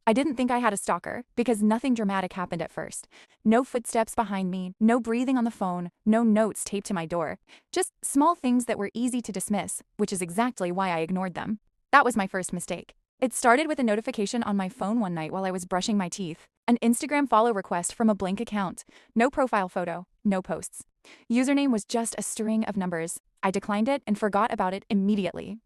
I didn't think I had a stalker because nothing dramatic happened at first. No footsteps behind me, no breathing on the phone, no notes taped to my door. Just small things that were easy to dismiss, which is exactly why I ignored them. That was my first mistake. It started with a notification on my phone one night while I was brushing my teeth. An Instagram follow request from a blank account. No profile photo, no posts. Username was just a string of numbers. I declined it and forgot about it immediately.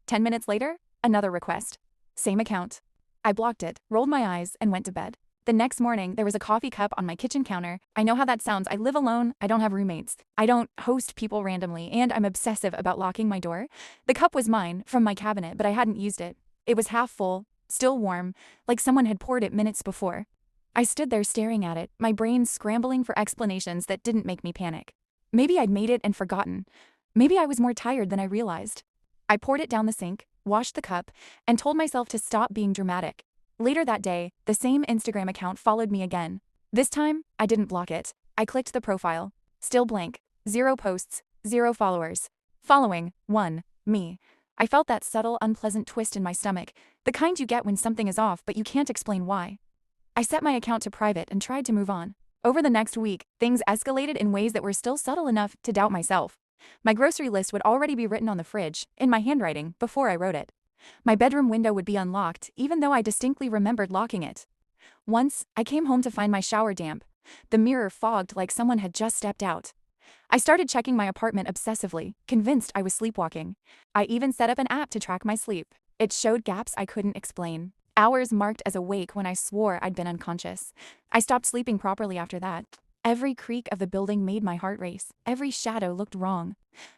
10 minutes later, another request. Same account. I blocked it, rolled my eyes, and went to bed. The next morning, there was a coffee cup on my kitchen counter. I know how that sounds. I live alone. I don't have roommates. I don't host people randomly, and I'm obsessive about locking my door. The cup was mine, from my cabinet, but I hadn't used it. It was half full, still warm, like someone had poured it minutes before. I stood there staring at it, my brain scrambling for explanations that didn't make me panic. Maybe I'd made it and forgotten. Maybe I was more tired than I realized. I poured it down the sink, washed the cup, and told myself to stop being dramatic. Later that day, the same Instagram account followed me again. This time, I didn't block it. I clicked the profile. Still blank. 0 posts, 0 followers. Following, 1, me. I felt that subtle, unpleasant twist in my stomach, the kind you get when something is off but you can't explain why. I set my account to private and tried to move on. Over the next week, things escalated in ways that were still subtle enough to doubt myself. My grocery list would already be written on the fridge, in my handwriting, before I wrote it. My bedroom window would be unlocked, even though I distinctly remembered locking it. Once, I came home to find my shower damp. The mirror fogged like someone had just stepped out. I started checking my apartment obsessively, convinced I was sleepwalking. I even set up an app to track my sleep. It showed gaps I couldn't explain. Hours marked as awake when I swore I'd been unconscious. I stopped sleeping properly after that. Every creak of the building made my heart race. Every shadow looked wrong.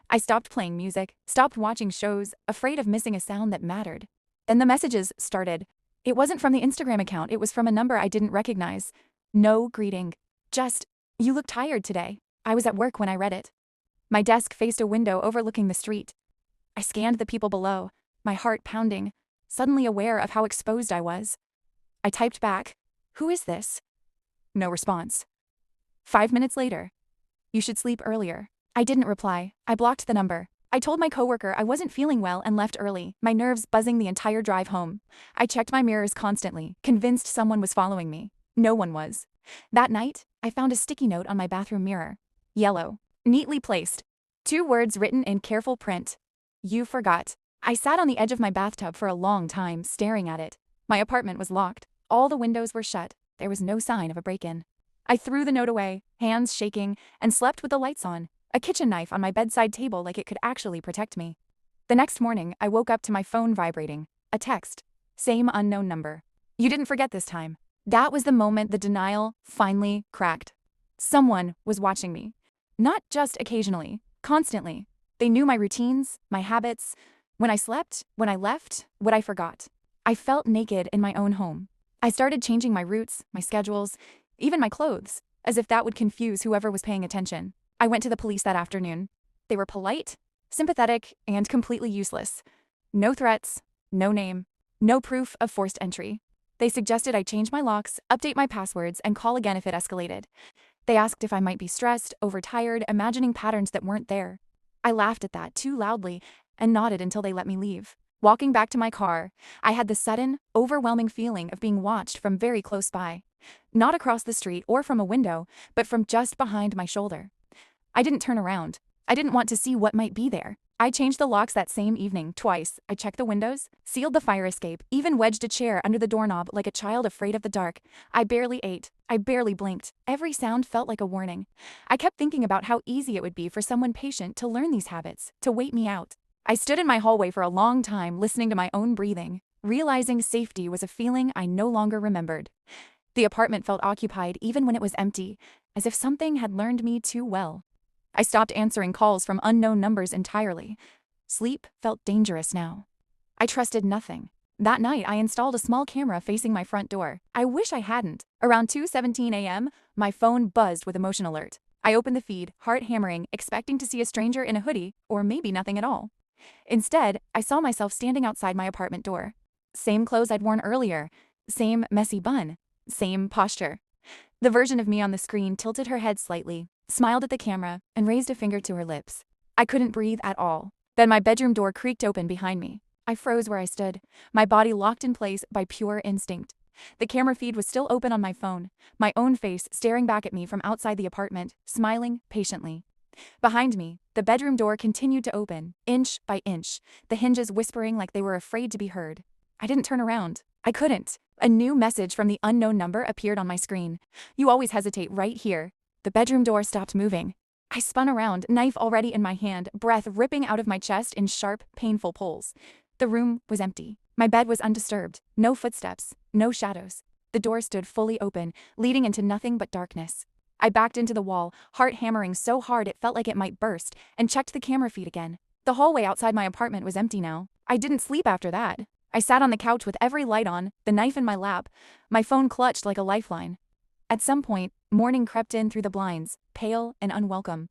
I stopped playing music, stopped watching shows, afraid of missing a sound that mattered. Then the messages started. It wasn't from the Instagram account, it was from a number I didn't recognize. No greeting. Just, "You look tired today." I was at work when I read it. My desk faced a window overlooking the street. I scanned the people below, my heart pounding, suddenly aware of how exposed I was. I typed back, "Who is this?" No response. 5 minutes later, "You should sleep earlier." I didn't reply. I blocked the number. I told my coworker I wasn't feeling well and left early, my nerves buzzing the entire drive home. I checked my mirrors constantly, convinced someone was following me. No one was. That night, I found a sticky note on my bathroom mirror. Yellow. Neatly placed. 2 words written in careful print. "You forgot." I sat on the edge of my bathtub for a long time, staring at it. My apartment was locked. All the windows were shut. There was no sign of a break-in. I threw the note away, hands shaking, and slept with the lights on, a kitchen knife on my bedside table like it could actually protect me. The next morning, I woke up to my phone vibrating. A text. Same unknown number. "You didn't forget this time." That was the moment the denial finally cracked. Someone was watching me. Not just occasionally, constantly. They knew my routines, my habits, when I slept, when I left, what I forgot. I felt naked in my own home. I started changing my routes, my schedules, even my clothes, as if that would confuse whoever was paying attention. I went to the police that afternoon. They were polite, sympathetic, and completely useless. No threats, no name, no proof of forced entry. They suggested I change my locks, update my passwords, and call again if it escalated. They asked if I might be stressed, overtired, imagining patterns that weren't there. I laughed at that too loudly and nodded until they let me leave. Walking back to my car, I had the sudden, overwhelming feeling of being watched from very close by. Not across the street or from a window, but from just behind my shoulder. I didn't turn around. I didn't want to see what might be there. I changed the locks that same evening, twice. I checked the windows, sealed the fire escape, even wedged a chair under the doorknob like a child afraid of the dark. I barely ate. I barely blinked. Every sound felt like a warning. I kept thinking about how easy it would be for someone patient to learn these habits, to wait me out. I stood in my hallway for a long time, listening to my own breathing, realizing safety was a feeling I no longer remembered. The apartment felt occupied even when it was empty, as if something had learned me too well. I stopped answering calls from unknown numbers entirely. Sleep felt dangerous now. I trusted nothing. That night, I installed a small camera facing my front door. I wish I hadn't. Around 2:17 a.m., my phone buzzed with a motion alert. I opened the feed, heart hammering, expecting to see a stranger in a hoodie, or maybe nothing at all. Instead, I saw myself standing outside my apartment door. Same clothes I'd worn earlier, same messy bun, same posture. The version of me on the screen tilted her head slightly, smiled at the camera, and raised a finger to her lips. I couldn't breathe at all. Then my bedroom door creaked open behind me. I froze where I stood, my body locked in place by pure instinct. The camera feed was still open on my phone, my own face staring back at me from outside the apartment, smiling patiently. Behind me, the bedroom door continued to open, inch by inch, the hinges whispering like they were afraid to be heard. I didn't turn around. I couldn't. A new message from the unknown number appeared on my screen. You always hesitate right here. The bedroom door stopped moving. I spun around, knife already in my hand, breath ripping out of my chest in sharp, painful pulls. The room was empty. My bed was undisturbed. No footsteps. No shadows. The door stood fully open, leading into nothing but darkness. I backed into the wall, heart hammering so hard it felt like it might burst, and checked the camera feed again. The hallway outside my apartment was empty now. I didn't sleep after that. I sat on the couch with every light on, the knife in my lap, my phone clutched like a lifeline. At some point, morning crept in through the blinds, pale and unwelcome.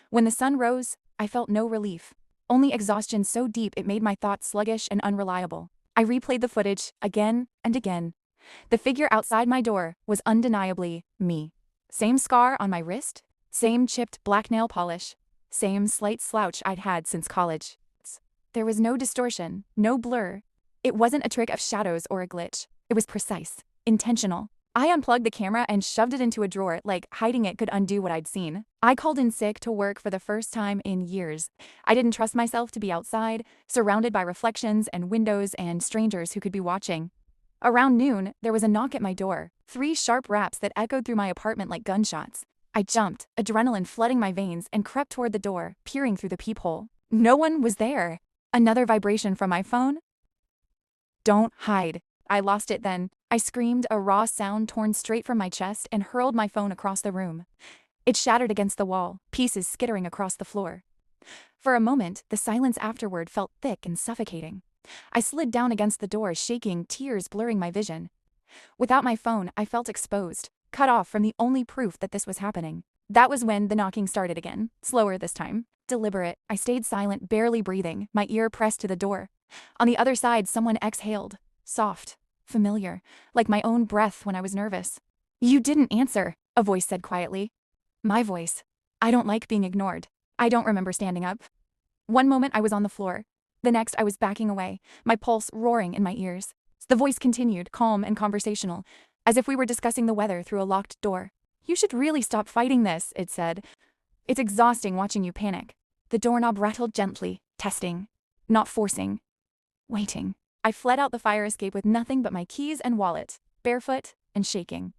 When the sun rose, I felt no relief, only exhaustion so deep it made my thoughts sluggish and unreliable. I replayed the footage again and again. The figure outside my door was undeniably me. Same scar on my wrist, same chipped black nail polish, same slight slouch I'd had since college. There was no distortion, no blur. It wasn't a trick of shadows or a glitch. It was precise, intentional. I unplugged the camera and shoved it into a drawer like hiding it could undo what I'd seen. I called in sick to work for the first time in years. I didn't trust myself to be outside, surrounded by reflections and windows and strangers who could be watching. Around noon, there was a knock at my door, 3 sharp raps that echoed through my apartment like gunshots. I jumped, adrenaline flooding my veins, and crept toward the door, peering through the peephole. No one was there. Another vibration from my phone. Don't hide. I lost it then. I screamed, a raw sound torn straight from my chest, and hurled my phone across the room. It shattered against the wall, pieces skittering across the floor. For a moment, the silence afterward felt thick and suffocating. I slid down against the door, shaking, tears blurring my vision. Without my phone, I felt exposed, cut off from the only proof that this was happening. That was when the knocking started again, slower this time. Deliberate, I stayed silent, barely breathing, my ear pressed to the door. On the other side, someone exhaled. Soft, familiar, like my own breath when I was nervous. You didn't answer, a voice said quietly. My voice. I don't like being ignored. I don't remember standing up. One moment I was on the floor. The next I was backing away, my pulse roaring in my ears. The voice continued, calm and conversational, as if we were discussing the weather through a locked door. You should really stop fighting this, it said. It's exhausting watching you panic. The doorknob rattled gently, testing, not forcing, waiting. I fled out the fire escape with nothing but my keys and wallet, barefoot and shaking.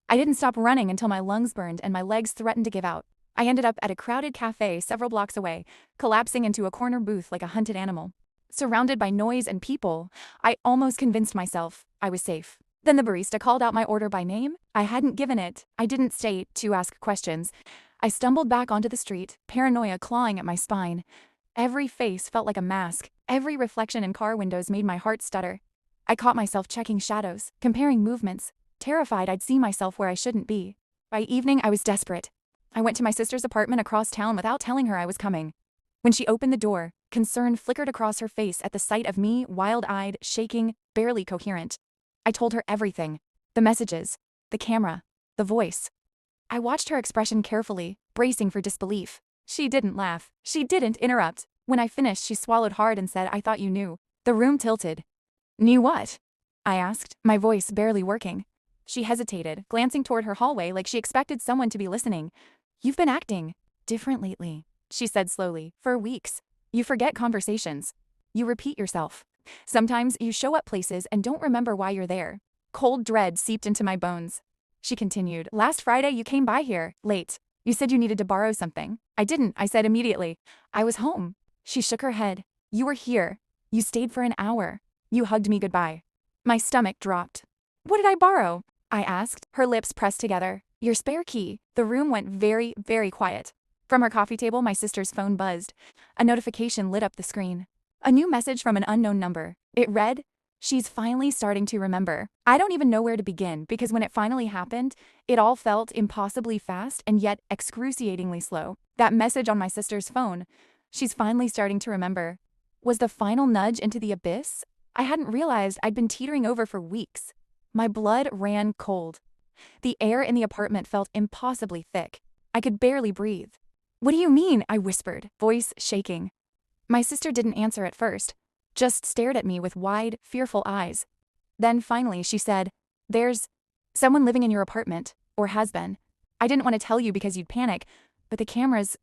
I didn't stop running until my lungs burned and my legs threatened to give out. I ended up at a crowded cafe several blocks away, collapsing into a corner booth like a hunted animal. Surrounded by noise and people, I almost convinced myself I was safe. Then the barista called out my order by name. I hadn't given it. I didn't stay to ask questions. I stumbled back onto the street, paranoia clawing at my spine. Every face felt like a mask. Every reflection in car windows made my heart stutter. I caught myself checking shadows, comparing movements, terrified I'd see myself where I shouldn't be. By evening, I was desperate. I went to my sister's apartment across town without telling her I was coming. When she opened the door, concern flickered across her face at the sight of me, wild-eyed, shaking, barely coherent. I told her everything. The messages, the camera, the voice. I watched her expression carefully, bracing for disbelief. She didn't laugh. She didn't interrupt. When I finished, she swallowed hard and said, I thought you knew. The room tilted. Knew what? I asked, my voice barely working. She hesitated, glancing toward her hallway like she expected someone to be listening. You've been acting different lately, she said slowly, for weeks. You forget conversations. You repeat yourself. Sometimes you show up places and don't remember why you're there. Cold dread seeped into my bones. She continued, last Friday you came by here, late. You said you needed to borrow something. I didn't, I said immediately. I was home. She shook her head. You were here. You stayed for an hour. You hugged me goodbye. My stomach dropped. What did I borrow? I asked, her lips pressed together. Your spare key. The room went very, very quiet. From her coffee table, my sister's phone buzzed. A notification lit up the screen. A new message from an unknown number. It read, she's finally starting to remember. I don't even know where to begin because when it finally happened, it all felt impossibly fast and yet excruciatingly slow. That message on my sister's phone, she's finally starting to remember, was the final nudge into the abyss. I hadn't realized I'd been teetering over for weeks. My blood ran cold. The air in the apartment felt impossibly thick. I could barely breathe. What do you mean? I whispered, voice shaking. My sister didn't answer at first, just stared at me with wide, fearful eyes. Then finally she said, There's someone living in your apartment, or has been. I didn't want to tell you because you'd panic, but the cameras,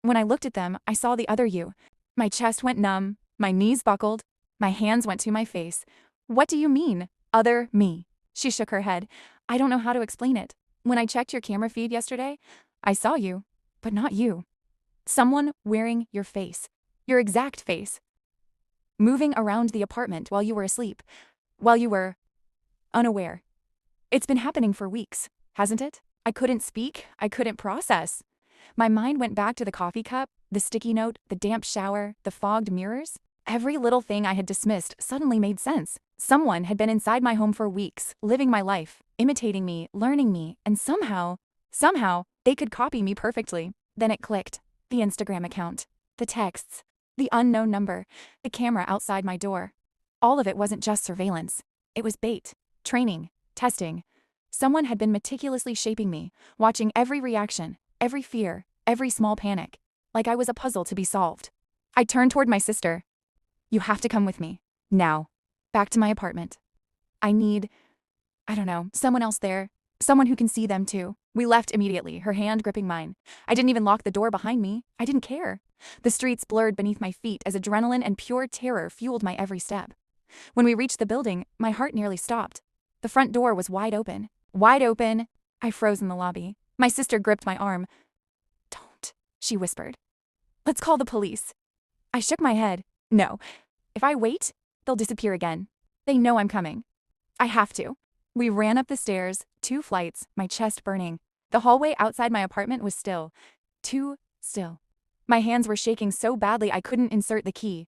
when I looked at them, I saw the other you. My chest went numb, my knees buckled, my hands went to my face. What do you mean, other me? She shook her head. I don't know how to explain it. When I checked your camera feed yesterday, I saw you, but not you. Someone wearing your face, your exact face, moving around the apartment while you were asleep, while you were unaware. It's been happening for weeks, hasn't it? I couldn't speak, I couldn't process. My mind went back to the coffee cup, the sticky note, the damp shower, the fogged mirrors. Every little thing I had dismissed suddenly made sense. Someone had been inside my home for weeks, living my life, imitating me, learning me, and somehow, they could copy me perfectly. Then it clicked. The Instagram account, the texts, the unknown number, the camera outside my door. All of it wasn't just surveillance. It was bait, training, testing. Someone had been meticulously shaping me, watching every reaction, every fear, every small panic, like I was a puzzle to be solved. I turned toward my sister. You have to come with me. Now. Back to my apartment. I need, someone else there. Someone who can see them too. We left immediately, her hand gripping mine. I didn't even lock the door behind me. I didn't care. The streets blurred beneath my feet as adrenaline and pure terror fueled my every step. When we reached the building, my heart nearly stopped. The front door was wide open. Wide open. I froze in the lobby. My sister gripped my arm. Don't, she whispered. Let's call the police. I shook my head. No. If I wait, they'll disappear again. They know I'm coming. I have to. We ran up the stairs, 2 flights, my chest burning. The hallway outside my apartment was still. Too still. My hands were shaking so badly I couldn't insert the key.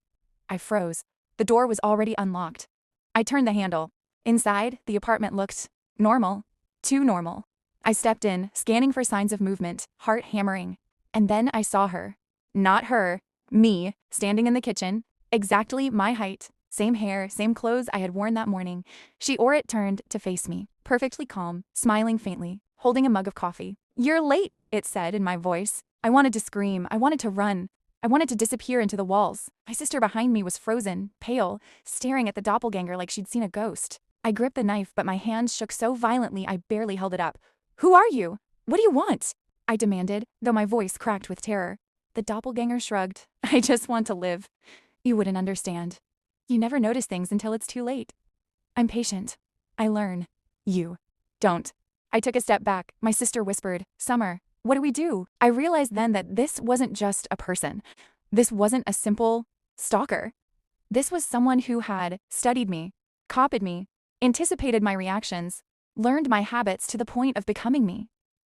I froze. The door was already unlocked. I turned the handle. Inside, the apartment looked normal. Too normal. I stepped in, scanning for signs of movement, heart hammering. And then I saw her. Not her. Me, standing in the kitchen. Exactly my height. Same hair, same clothes I had worn that morning. She or it turned to face me, perfectly calm, smiling faintly, holding a mug of coffee. You're late, it said in my voice. I wanted to scream. I wanted to run. I wanted to disappear into the walls. My sister behind me was frozen, pale, staring at the doppelganger like she'd seen a ghost. I gripped the knife, but my hands shook so violently I barely held it up. Who are you? What do you want? I demanded, though my voice cracked with terror. The doppelganger shrugged. I just want to live. You wouldn't understand. You never notice things until it's too late. I'm patient. I learn. You don't. I took a step back. My sister whispered, Summer, what do we do? I realized then that this wasn't just a person. This wasn't a simple stalker. This was someone who had studied me, copied me, anticipated my reactions, learned my habits to the point of becoming me.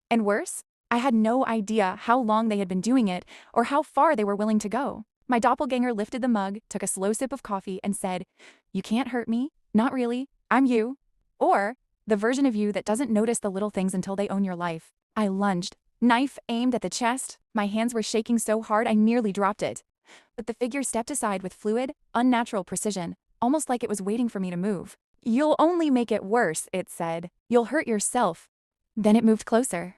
And worse, I had no idea how long they had been doing it or how far they were willing to go. My doppelganger lifted the mug, took a slow sip of coffee, and said, You can't hurt me. Not really. I'm you. Or the version of you that doesn't notice the little things until they own your life. I lunged, knife aimed at the chest. My hands were shaking so hard I nearly dropped it. But the figure stepped aside with fluid, unnatural precision, almost like it was waiting for me to move. You'll only make it worse, it said. You'll hurt yourself. Then it moved closer.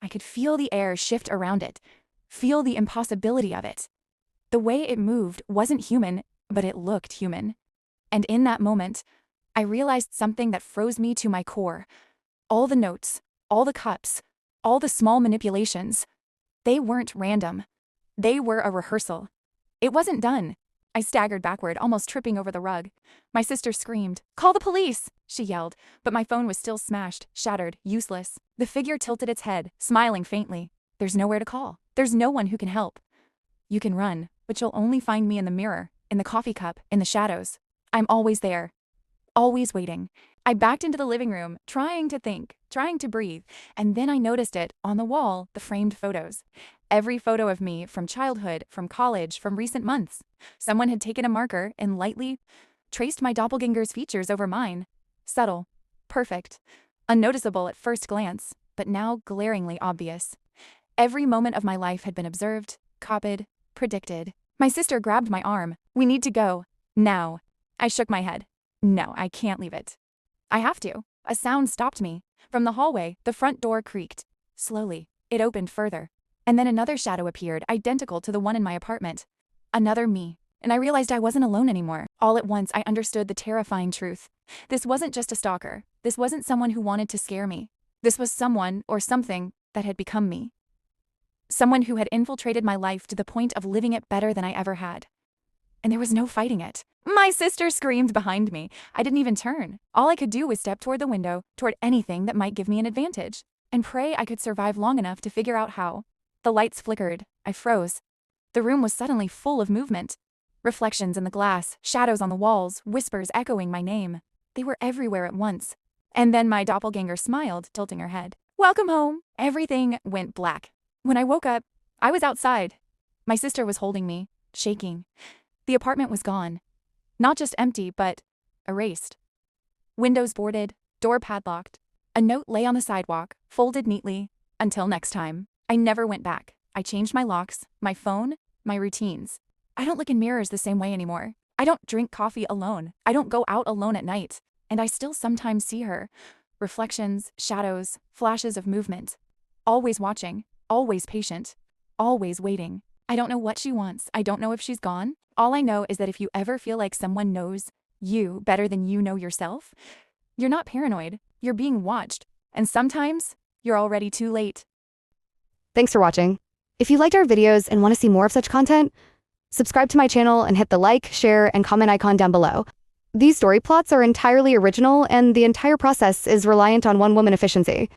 I could feel the air shift around it, feel the impossibility of it. The way it moved wasn't human, but it looked human. And in that moment, I realized something that froze me to my core. All the notes, all the cups, all the small manipulations, they weren't random. They were a rehearsal. It wasn't done. I staggered backward, almost tripping over the rug. My sister screamed, Call the police, she yelled, but my phone was still smashed, shattered, useless. The figure tilted its head, smiling faintly. There's nowhere to call. There's no one who can help. You can run, but you'll only find me in the mirror, in the coffee cup, in the shadows. I'm always there. Always waiting. I backed into the living room, trying to think, trying to breathe, and then I noticed it, on the wall, the framed photos. Every photo of me, from childhood, from college, from recent months. Someone had taken a marker and lightly traced my doppelganger's features over mine. Subtle. Perfect. Unnoticeable at first glance, but now glaringly obvious. Every moment of my life had been observed, copied, predicted. My sister grabbed my arm. We need to go. Now. I shook my head. No, I can't leave it. I have to. A sound stopped me. From the hallway, the front door creaked. Slowly, it opened further. And then another shadow appeared, identical to the one in my apartment. Another me. And I realized I wasn't alone anymore. All at once, I understood the terrifying truth. This wasn't just a stalker. This wasn't someone who wanted to scare me. This was someone or something that had become me. Someone who had infiltrated my life to the point of living it better than I ever had. And there was no fighting it. My sister screamed behind me. I didn't even turn. All I could do was step toward the window, toward anything that might give me an advantage, and pray I could survive long enough to figure out how. The lights flickered. I froze. The room was suddenly full of movement. Reflections in the glass, shadows on the walls, whispers echoing my name. They were everywhere at once. And then my doppelganger smiled, tilting her head. "Welcome home." Everything went black. When I woke up, I was outside. My sister was holding me, shaking. The apartment was gone. Not just empty, but erased. Windows boarded, door padlocked. A note lay on the sidewalk, folded neatly. "Until next time." I never went back. I changed my locks, my phone, my routines. I don't look in mirrors the same way anymore. I don't drink coffee alone. I don't go out alone at night. And I still sometimes see her. Reflections, shadows, flashes of movement. Always watching, always patient, always waiting. I don't know what she wants. I don't know if she's gone. All I know is that if you ever feel like someone knows you better than you know yourself, you're not paranoid. You're being watched. And sometimes you're already too late. Thanks for watching. If you liked our videos and want to see more of such content, subscribe to my channel and hit the like, share, and comment icon down below. These story plots are entirely original, and the entire process is reliant on one woman efficiency.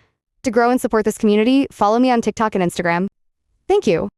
To grow and support this community, follow me on TikTok and Instagram. Thank you.